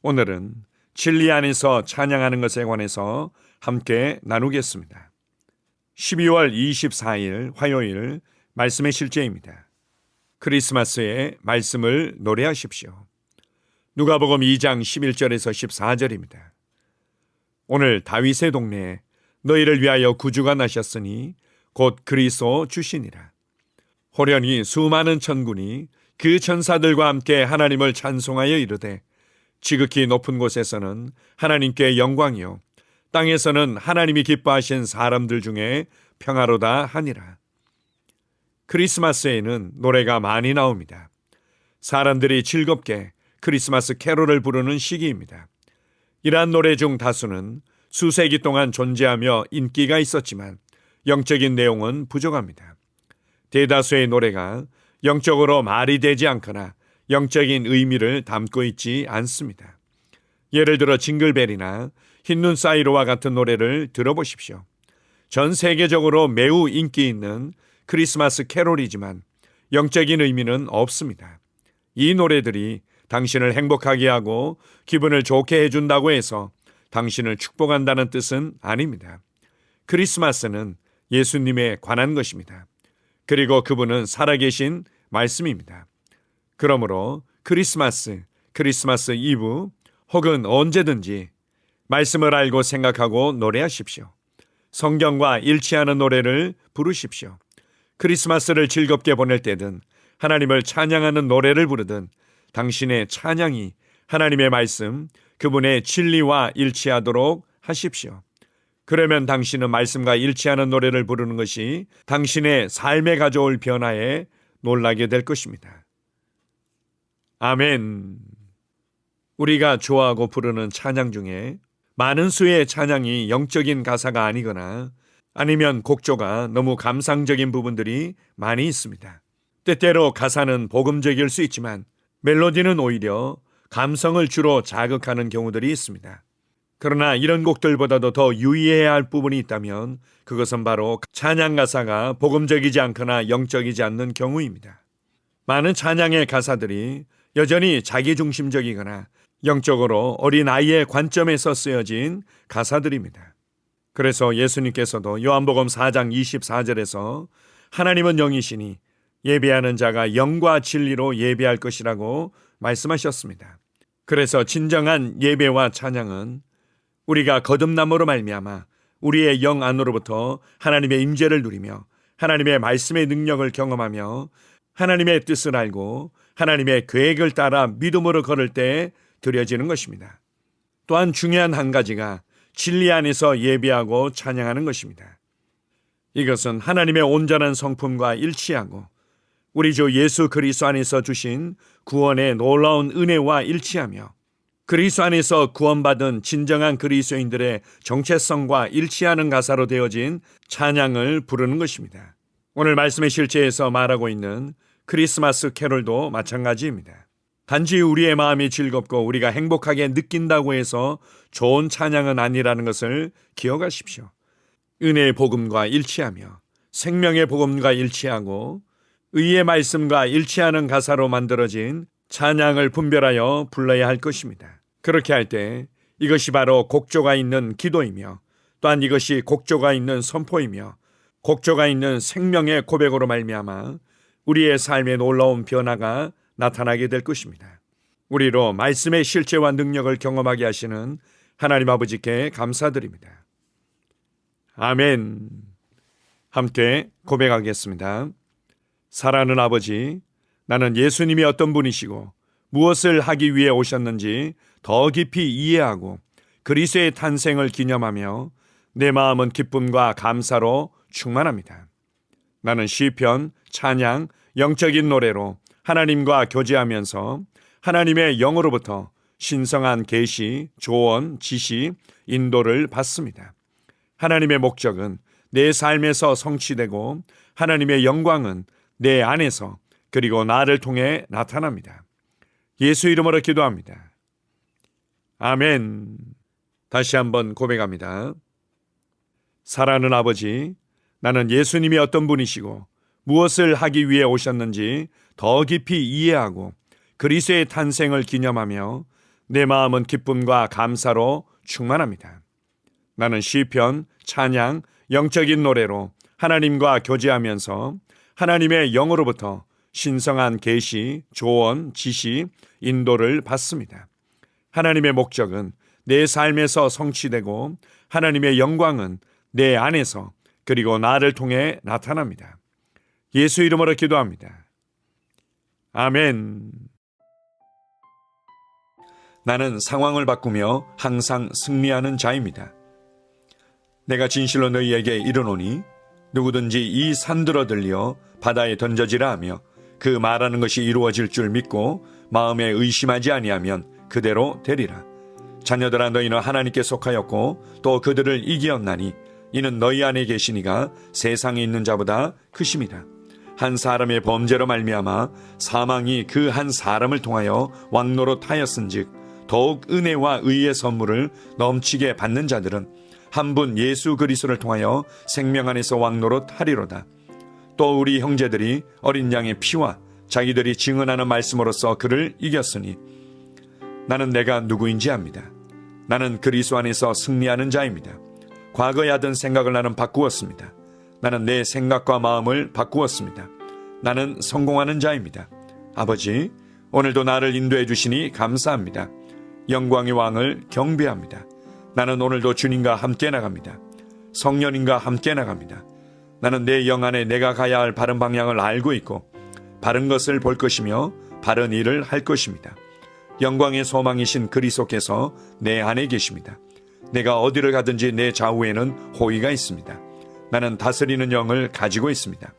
오늘은 진리 안에서 찬양하는 것에 관해서 함께 나누겠습니다. 12월 24일 화요일 말씀의 실제입니다. 크리스마스에 말씀을 노래하십시오. 누가복음 2장 11절에서 14절입니다. 오늘 다윗의 동네에 너희를 위하여 구주가 나셨으니 곧 그리스도 주시니라. 호련히 수많은 천군이 그 천사들과 함께 하나님을 찬송하여 이르되 지극히 높은 곳에서는 하나님께 영광이요 땅에서는 하나님이 기뻐하신 사람들 중에 평화로다 하니라. 크리스마스에는 노래가 많이 나옵니다. 사람들이 즐겁게 크리스마스 캐롤을 부르는 시기입니다. 이러한 노래 중 다수는 수세기 동안 존재하며 인기가 있었지만 영적인 내용은 부족합니다. 대다수의 노래가 영적으로 말이 되지 않거나 영적인 의미를 담고 있지 않습니다. 예를 들어 징글벨이나 흰눈 사이로와 같은 노래를 들어보십시오. 전 세계적으로 매우 인기 있는 크리스마스 캐롤이지만 영적인 의미는 없습니다. 이 노래들이 당신을 행복하게 하고 기분을 좋게 해준다고 해서 당신을 축복한다는 뜻은 아닙니다. 크리스마스는 예수님에 관한 것입니다. 그리고 그분은 살아계신 말씀입니다. 그러므로 크리스마스 이브 혹은 언제든지 말씀을 알고 생각하고 노래하십시오. 성경과 일치하는 노래를 부르십시오. 크리스마스를 즐겁게 보낼 때든 하나님을 찬양하는 노래를 부르든 당신의 찬양이 하나님의 말씀, 그분의 진리와 일치하도록 하십시오. 그러면 당신은 말씀과 일치하는 노래를 부르는 것이 당신의 삶에 가져올 변화에 놀라게 될 것입니다. 아멘. 우리가 좋아하고 부르는 찬양 중에 많은 수의 찬양이 영적인 가사가 아니거나 아니면 곡조가 너무 감상적인 부분들이 많이 있습니다. 때때로 가사는 복음적일 수 있지만 멜로디는 오히려 감성을 주로 자극하는 경우들이 있습니다. 그러나 이런 곡들보다도 더 유의해야 할 부분이 있다면 그것은 바로 찬양 가사가 복음적이지 않거나 영적이지 않는 경우입니다. 많은 찬양의 가사들이 여전히 자기중심적이거나 영적으로 어린아이의 관점에서 쓰여진 가사들입니다. 그래서 예수님께서도 요한복음 4장 24절에서 하나님은 영이시니 예배하는 자가 영과 진리로 예배할 것이라고 말씀하셨습니다. 그래서 진정한 예배와 찬양은 우리가 거듭남으로 말미암아 우리의 영 안으로부터 하나님의 임재를 누리며 하나님의 말씀의 능력을 경험하며 하나님의 뜻을 알고 하나님의 계획을 따라 믿음으로 걸을 때 드려지는 것입니다. 또한 중요한 한 가지가 진리 안에서 예배하고 찬양하는 것입니다. 이것은 하나님의 온전한 성품과 일치하고 우리 주 예수 그리스도 안에서 주신 구원의 놀라운 은혜와 일치하며 그리스도 안에서 구원받은 진정한 그리스도인들의 정체성과 일치하는 가사로 되어진 찬양을 부르는 것입니다. 오늘 말씀의 실제에서 말하고 있는 크리스마스 캐롤도 마찬가지입니다. 단지 우리의 마음이 즐겁고 우리가 행복하게 느낀다고 해서 좋은 찬양은 아니라는 것을 기억하십시오. 은혜의 복음과 일치하며 생명의 복음과 일치하고 의의 말씀과 일치하는 가사로 만들어진 찬양을 분별하여 불러야 할 것입니다. 그렇게 할 때 이것이 바로 곡조가 있는 기도이며 또한 이것이 곡조가 있는 선포이며 곡조가 있는 생명의 고백으로 말미암아 우리의 삶에 놀라운 변화가 나타나게 될 것입니다. 우리로 말씀의 실제와 능력을 경험하게 하시는 하나님 아버지께 감사드립니다. 아멘. 함께 고백하겠습니다. 사랑하는 아버지, 나는 예수님이 어떤 분이시고 무엇을 하기 위해 오셨는지 더 깊이 이해하고 그리스도의 탄생을 기념하며 내 마음은 기쁨과 감사로 충만합니다. 나는 시편, 찬양, 영적인 노래로 하나님과 교제하면서 하나님의 영으로부터 신성한 계시, 조언, 지시, 인도를 받습니다. 하나님의 목적은 내 삶에서 성취되고 하나님의 영광은 내 안에서 그리고 나를 통해 나타납니다. 예수 이름으로 기도합니다. 아멘. 다시 한번 고백합니다. 사랑하는 아버지, 나는 예수님이 어떤 분이시고 무엇을 하기 위해 오셨는지 더 깊이 이해하고 그리스도의 탄생을 기념하며 내 마음은 기쁨과 감사로 충만합니다. 나는 시편, 찬양, 영적인 노래로 하나님과 교제하면서 하나님의 영으로부터 신성한 계시, 조언, 지시, 인도를 받습니다. 하나님의 목적은 내 삶에서 성취되고 하나님의 영광은 내 안에서 그리고 나를 통해 나타납니다. 예수 이름으로 기도합니다. 아멘. 나는 상황을 바꾸며 항상 승리하는 자입니다. 내가 진실로 너희에게 이르노니 누구든지 이 산들어 들려 바다에 던져지라 하며 그 말하는 것이 이루어질 줄 믿고 마음에 의심하지 아니하면 그대로 되리라. 자녀들아, 너희는 하나님께 속하였고 또 그들을 이기었나니 이는 너희 안에 계시니가 세상에 있는 자보다 크심이라. 한 사람의 범죄로 말미암아 사망이 그 한 사람을 통하여 왕노릇하였은즉 더욱 은혜와 의의 선물을 넘치게 받는 자들은 한 분 예수 그리스도를 통하여 생명 안에서 왕노릇하리로다. 또 우리 형제들이 어린 양의 피와 자기들이 증언하는 말씀으로써 그를 이겼으니 나는 내가 누구인지 압니다. 나는 그리스도 안에서 승리하는 자입니다. 과거에 하던 생각을 나는 바꾸었습니다. 나는 내 생각과 마음을 바꾸었습니다. 나는 성공하는 자입니다. 아버지, 오늘도 나를 인도해 주시니 감사합니다. 영광의 왕을 경배합니다. 나는 오늘도 주님과 함께 나갑니다. 성령님과 함께 나갑니다. 나는 내 영 안에 내가 가야 할 바른 방향을 알고 있고 바른 것을 볼 것이며 바른 일을 할 것입니다. 영광의 소망이신 그리스도께서 내 안에 계십니다. 내가 어디를 가든지 내 좌우에는 호의가 있습니다. 나는 다스리는 영을 가지고 있습니다.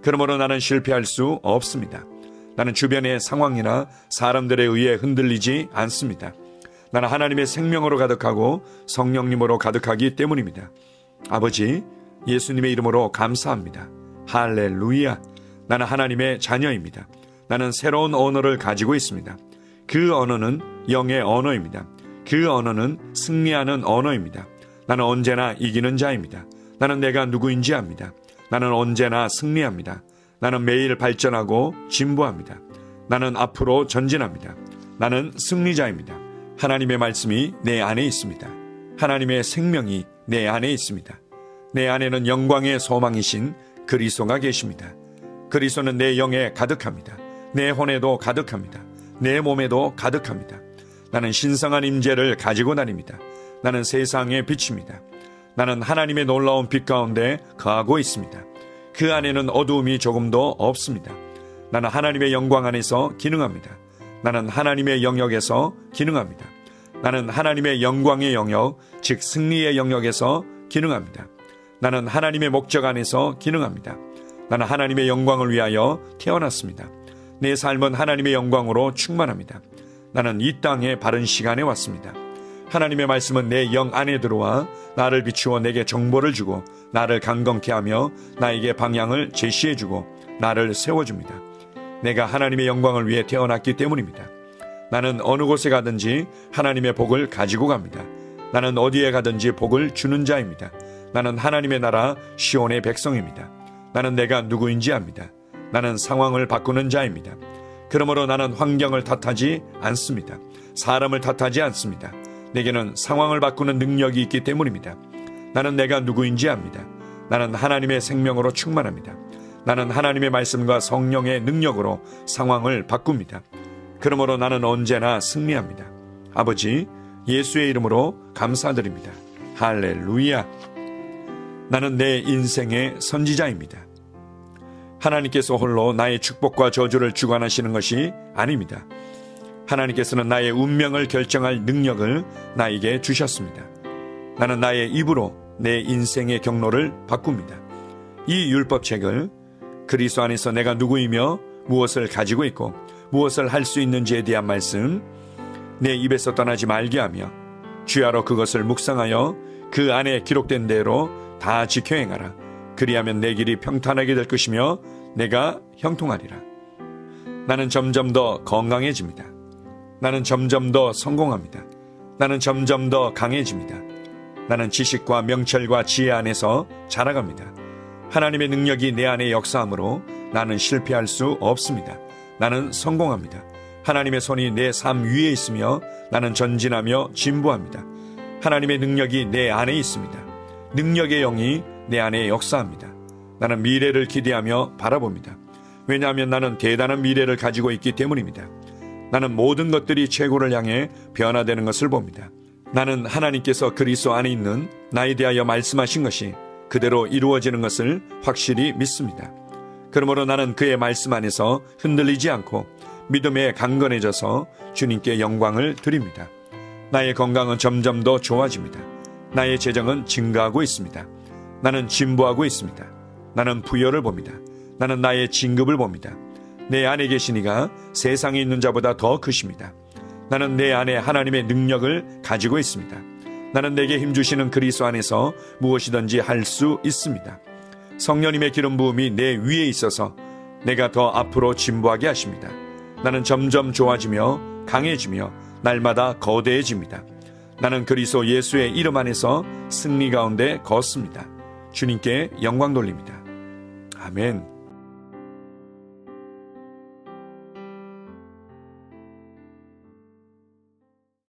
그러므로 나는 실패할 수 없습니다. 나는 주변의 상황이나 사람들에 의해 흔들리지 않습니다. 나는 하나님의 생명으로 가득하고 성령님으로 가득하기 때문입니다. 아버지, 예수님의 이름으로 감사합니다. 할렐루야. 나는 하나님의 자녀입니다. 나는 새로운 언어를 가지고 있습니다. 그 언어는 영의 언어입니다. 그 언어는 승리하는 언어입니다. 나는 언제나 이기는 자입니다. 나는 내가 누구인지 압니다. 나는 언제나 승리합니다. 나는 매일 발전하고 진보합니다. 나는 앞으로 전진합니다. 나는 승리자입니다. 하나님의 말씀이 내 안에 있습니다. 하나님의 생명이 내 안에 있습니다. 내 안에는 영광의 소망이신 그리스도가 계십니다. 그리스도는 내 영에 가득합니다. 내 혼에도 가득합니다. 내 몸에도 가득합니다. 나는 신성한 임재를 가지고 다닙니다. 나는 세상의 빛입니다. 나는 하나님의 놀라운 빛 가운데 거하고 있습니다. 그 안에는 어두움이 조금도 없습니다. 나는 하나님의 영광 안에서 기능합니다. 나는 하나님의 영역에서 기능합니다. 나는 하나님의 영광의 영역, 즉 승리의 영역에서 기능합니다. 나는 하나님의 목적 안에서 기능합니다. 나는 하나님의 영광을 위하여 태어났습니다. 내 삶은 하나님의 영광으로 충만합니다. 나는 이 땅에 바른 시간에 왔습니다. 하나님의 말씀은 내 영 안에 들어와 나를 비추어 내게 정보를 주고 나를 강건케 하며 나에게 방향을 제시해주고 나를 세워줍니다. 내가 하나님의 영광을 위해 태어났기 때문입니다. 나는 어느 곳에 가든지 하나님의 복을 가지고 갑니다. 나는 어디에 가든지 복을 주는 자입니다. 나는 하나님의 나라 시온의 백성입니다. 나는 내가 누구인지 압니다. 나는 상황을 바꾸는 자입니다. 그러므로 나는 환경을 탓하지 않습니다. 사람을 탓하지 않습니다. 내게는 상황을 바꾸는 능력이 있기 때문입니다. 나는 내가 누구인지 압니다. 나는 하나님의 생명으로 충만합니다. 나는 하나님의 말씀과 성령의 능력으로 상황을 바꿉니다. 그러므로 나는 언제나 승리합니다. 아버지, 예수의 이름으로 감사드립니다. 할렐루야. 나는 내 인생의 선지자입니다. 하나님께서 홀로 나의 축복과 저주를 주관하시는 것이 아닙니다. 하나님께서는 나의 운명을 결정할 능력을 나에게 주셨습니다. 나는 나의 입으로 내 인생의 경로를 바꿉니다. 이 율법책을 그리스도 안에서 내가 누구이며 무엇을 가지고 있고 무엇을 할 수 있는지에 대한 말씀 내 입에서 떠나지 말게 하며 주야로 그것을 묵상하여 그 안에 기록된 대로 다 지켜 행하라. 그리하면 내 길이 평탄하게 될 것이며 내가 형통하리라. 나는 점점 더 건강해집니다. 나는 점점 더 성공합니다. 나는 점점 더 강해집니다. 나는 지식과 명철과 지혜 안에서 자라갑니다. 하나님의 능력이 내 안에 역사하므로 나는 실패할 수 없습니다. 나는 성공합니다. 하나님의 손이 내 삶 위에 있으며 나는 전진하며 진보합니다. 하나님의 능력이 내 안에 있습니다. 능력의 영이 내 안에 역사합니다. 나는 미래를 기대하며 바라봅니다. 왜냐하면 나는 대단한 미래를 가지고 있기 때문입니다. 나는 모든 것들이 최고를 향해 변화되는 것을 봅니다. 나는 하나님께서 그리스도 안에 있는 나에 대하여 말씀하신 것이 그대로 이루어지는 것을 확실히 믿습니다. 그러므로 나는 그의 말씀 안에서 흔들리지 않고 믿음에 강건해져서 주님께 영광을 드립니다. 나의 건강은 점점 더 좋아집니다. 나의 재정은 증가하고 있습니다. 나는 진보하고 있습니다. 나는 부여를 봅니다. 나는 나의 진급을 봅니다. 내 안에 계신 이가 세상에 있는 자보다 더 크십니다. 나는 내 안에 하나님의 능력을 가지고 있습니다. 나는 내게 힘주시는 그리스도 안에서 무엇이든지 할 수 있습니다. 성령님의 기름 부음이 내 위에 있어서 내가 더 앞으로 진보하게 하십니다. 나는 점점 좋아지며 강해지며 날마다 거대해집니다. 나는 그리스도 예수의 이름 안에서 승리 가운데 걷습니다. 주님께 영광 돌립니다. 아멘.